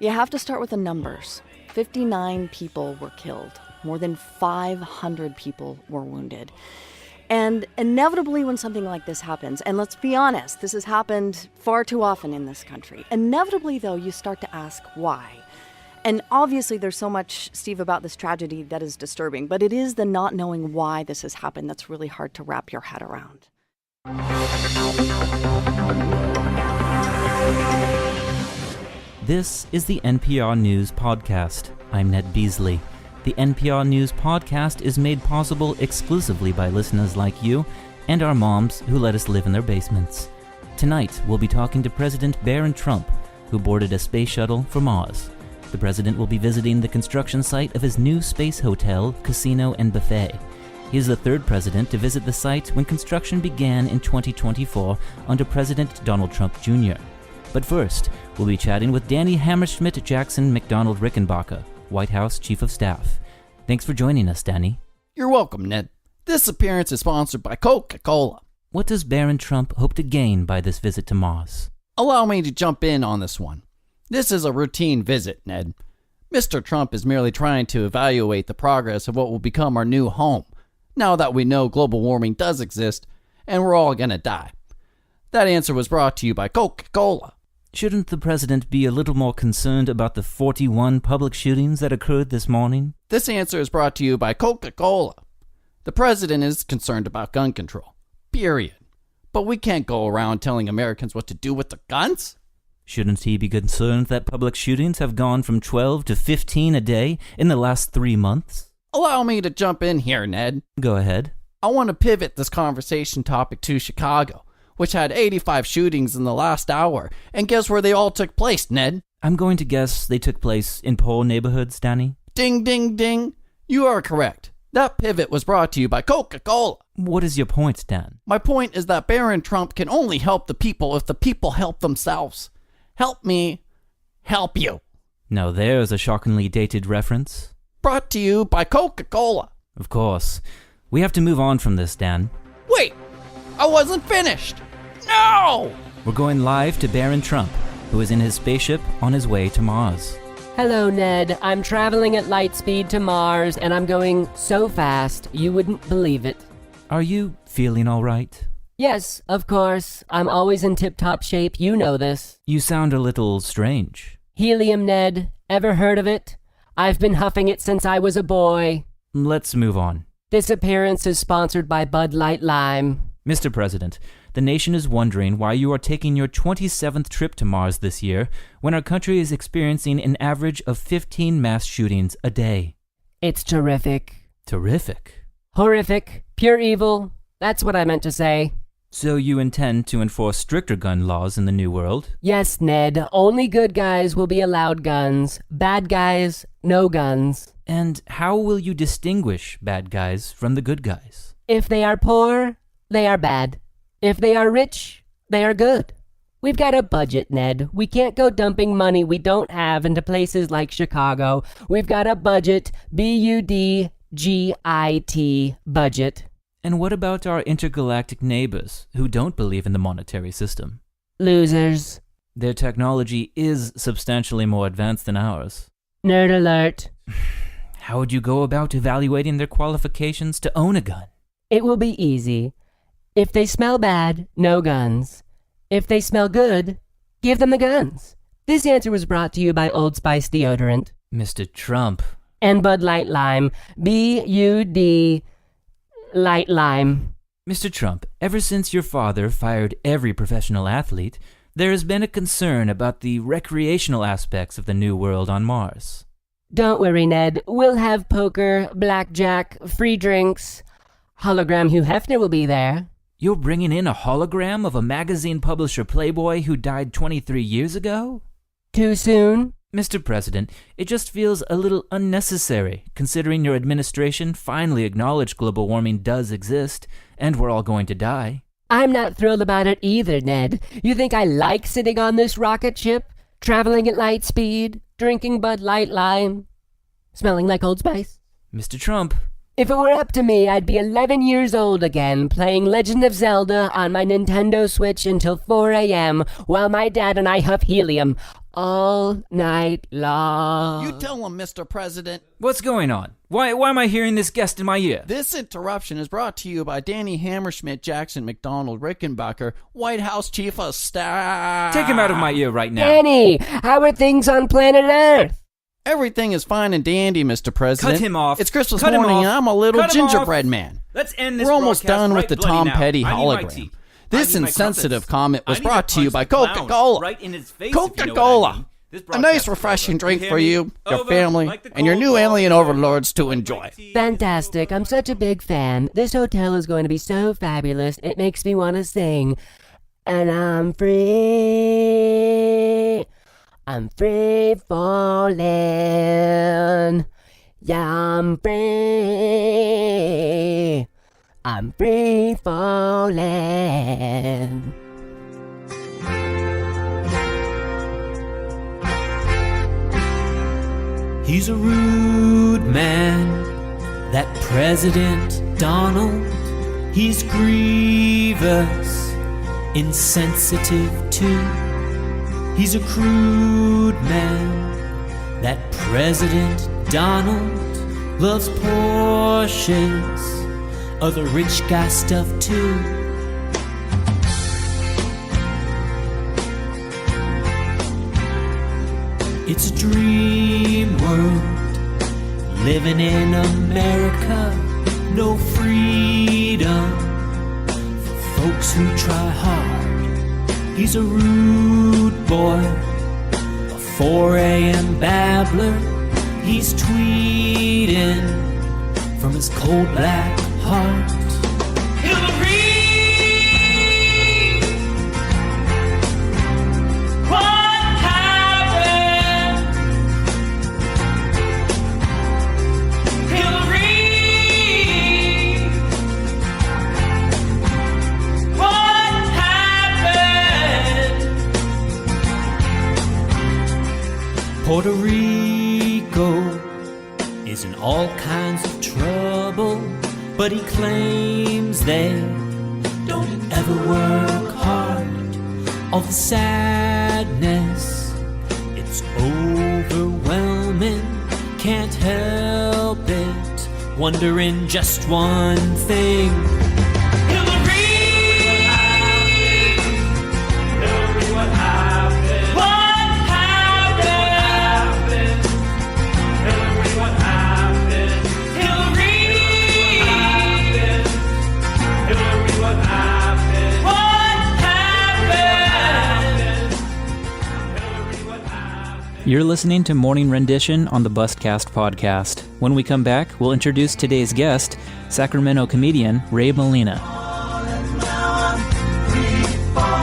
You have to start with the numbers. 59 people were killed. More than 500 people were wounded. And inevitably when something like this happens, and let's be honest, this has happened far too often in this country. Inevitably, though, you start to ask why. And obviously there's so much, Steve, about this tragedy that is disturbing, but it is the not knowing why this has happened that's really hard to wrap your head around. This is the NPR News Podcast. I'm Ned Beasley. The NPR News Podcast is made possible exclusively by listeners like you and our moms who let us live in their basements. Tonight, we'll be talking to President Barron Trump, who boarded a space shuttle for Mars. The president will be visiting the construction site of his new space hotel, casino, and buffet. He is the third president to visit the site when construction began in 2024 under President Donald Trump Jr. But first, we'll be chatting with Danny Hammerschmidt Jackson McDonald Rickenbacker, White House Chief of Staff. Thanks for joining us, Danny. You're welcome, Ned. This appearance is sponsored by Coca-Cola. What does Barron Trump hope to gain by this visit to Mars? Allow me to jump in on this one. This is a routine visit, Ned. Mr. Trump is merely trying to evaluate the progress of what will become our new home, now that we know global warming does exist and we're all gonna die. That answer was brought to you by Coca-Cola. Shouldn't the president be a little more concerned about the 41 public shootings that occurred this morning? This answer is brought to you by Coca-Cola. The president is concerned about gun control, period. But we can't go around telling Americans what to do with their guns. Shouldn't he be concerned that public shootings have gone from 12 to 15 a day in the last 3 months? Allow me to jump in here, Ned. Go ahead. I want to pivot this conversation topic to Chicago, which had 85 shootings in the last hour. And guess where they all took place, Ned? I'm going to guess they took place in poor neighborhoods, Danny. Ding, ding, ding. You are correct. That pivot was brought to you by Coca-Cola. What is your point, Dan? My point is that Barron Trump can only help the people if the people help themselves. Help me help you. Now there's a shockingly dated reference. Brought to you by Coca-Cola. Of course. We have to move on from this, Dan. Wait, I wasn't finished. No! We're going live to Barron Trump, who is in his spaceship on his way to Mars. Hello, Ned. I'm traveling at light speed to Mars, and I'm going so fast you wouldn't believe it. Are you feeling all right? Yes, of course. I'm always in tip-top shape. You know this. You sound a little strange. Helium, Ned. Ever heard of it? I've been huffing it since I was a boy. Let's move on. This appearance is sponsored by Bud Light Lime. Mr. President, the nation is wondering why you are taking your 27th trip to Mars this year when our country is experiencing an average of 15 mass shootings a day. It's terrific. Terrific. Horrific. Pure evil. That's what I meant to say. So you intend to enforce stricter gun laws in the New World? Yes, Ned. Only good guys will be allowed guns. Bad guys, no guns. And how will you distinguish bad guys from the good guys? If they are poor, they are bad. If they are rich, they are good. We've got a budget, Ned. We can't go dumping money we don't have into places like Chicago. We've got a budget, BUDGIT budget. And what about our intergalactic neighbors who don't believe in the monetary system? Losers. Their technology is substantially more advanced than ours. Nerd alert. How would you go about evaluating their qualifications to own a gun? It will be easy. If they smell bad, no guns. If they smell good, give them the guns. This answer was brought to you by Old Spice deodorant. Mr. Trump. And Bud Light Lime. BUD Light Lime. Mr. Trump, ever since your father fired every professional athlete, there has been a concern about the recreational aspects of the New World on Mars. Don't worry, Ned. We'll have poker, blackjack, free drinks. Hologram Hugh Hefner will be there. You're bringing in a hologram of a magazine publisher playboy who died 23 years ago? Too soon? Mr. President, it just feels a little unnecessary, considering your administration finally acknowledged global warming does exist, and we're all going to die. I'm not thrilled about it either, Ned. You think I like sitting on this rocket ship, traveling at light speed, drinking Bud Light Lime, smelling like Old Spice? Mr. Trump. If it were up to me, I'd be 11 years old again, playing Legend of Zelda on my Nintendo Switch until 4 a.m. while my dad and I huff helium, all night long. You tell him, Mr. President. What's going on? Why am I hearing this guest in my ear? This interruption is brought to you by Danny Hammerschmidt, Jackson McDonald, Rickenbacker, White House Chief of Staff. Take him out of my ear right now. Danny, how are things on planet Earth? Everything is fine and dandy, Mr. President. Cut him off. It's Christmas Cut him morning off. and I'm a little Cut him gingerbread off. man. Let's end this We're almost broadcast done with right the bloody Tom now. Petty I need my hologram. tea. This I need my insensitive crumpets. comment was I need brought to to you punch by the clown Coca-Cola. right in his face, if you know what I Coca-Cola. mean. This A broadcast nice, is refreshing over. drink You for hear you, me? your Over. family, Like the and your new cold alien water. overlords to Like enjoy. tea. Fantastic. I'm such a big fan. This hotel is going to be so fabulous. It makes me want to sing. And I'm free. I'm free falling. Yeah, I'm free. I'm free falling. He's a rude man, that President Donald. He's grievous, insensitive too. He's a crude man, that President Donald. Loves Porsches, other rich guy stuff too. It's a dream world, living in America. No freedom for folks who try hard. He's a rude boy, a 4 a.m. babbler. He's tweeting from his cold black heart. Hillary! What happened? Hillary! What happened? Puerto Rico is in all kinds of trouble, but he claims they don't ever work hard. All the sadness, it's overwhelming. Can't help it, wondering just one thing. Hillary! Hillary, what happened? What happened? Hillary, what happened? Hillary! Hillary, what happened? What happened? Hillary, what happened? You're listening to Morning Rendition on the BustCast podcast. When we come back, we'll introduce today's guest, Sacramento comedian Ray Molina. Free fall.